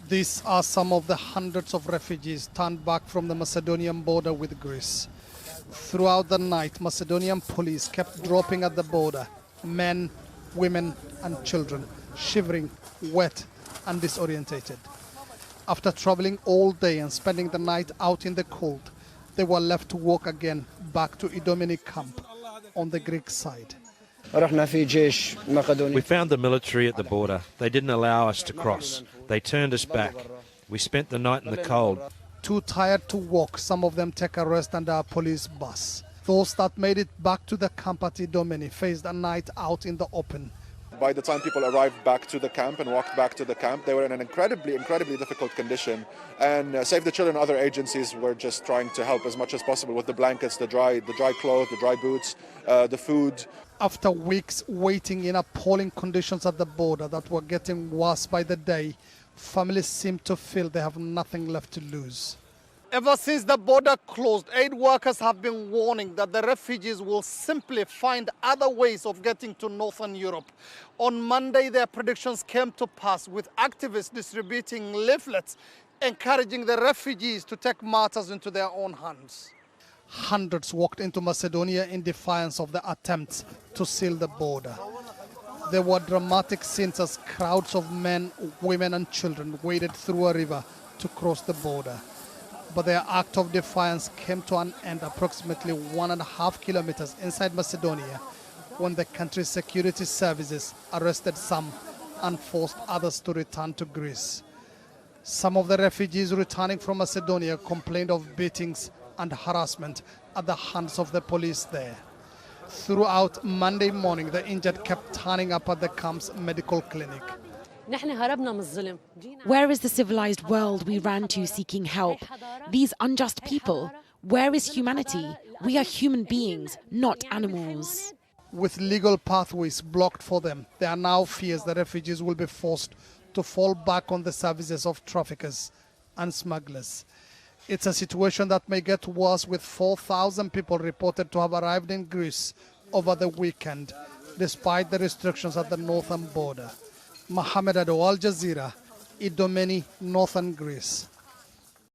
These are some of the hundreds of refugees turned back from the Macedonian border with Greece. Throughout the night, Macedonian police kept dropping at the border men, women and children, shivering, wet and disorientated. After traveling all day and spending the night out in the cold, they were left to walk again back to Idomeni camp on the Greek side. We found the military at the border. They didn't allow us to cross. They turned us back. We spent the night in the cold. Too tired to walk, some of them take a rest under a police bus. Those that made it back to the camp at Idomeni faced a night out in the open. By the time people arrived back to the camp and walked back to the camp, they were in an incredibly difficult condition. And Save the Children and other agencies were just trying to help as much as possible with the blankets, the dry clothes, the dry boots, the food. After weeks waiting in appalling conditions at the border that were getting worse by the day, families seem to feel they have nothing left to lose. Ever since the border closed, aid workers have been warning that the refugees will simply find other ways of getting to Northern Europe. On Monday, their predictions came to pass, with activists distributing leaflets encouraging the refugees to take matters into their own hands. Hundreds walked into Macedonia in defiance of the attempts to seal the border. There were dramatic scenes as crowds of men, women and children waded through a river to cross the border. But their act of defiance came to an end approximately 1.5 kilometers inside Macedonia when the country's security services arrested some and forced others to return to Greece. Some of the refugees returning from Macedonia complained of beatings and harassment at the hands of the police there. Throughout Monday morning, the injured kept turning up at the camp's medical clinic. Where is the civilized world we ran to seeking help? These unjust people, where is humanity? We are human beings, not animals. With legal pathways blocked for them, there are now fears the refugees will be forced to fall back on the services of traffickers and smugglers. It's a situation that may get worse, with 4,000 people reported to have arrived in Greece over the weekend, despite the restrictions at the northern border. Mohamed Ado, Al Jazeera, Idomeni, northern Greece.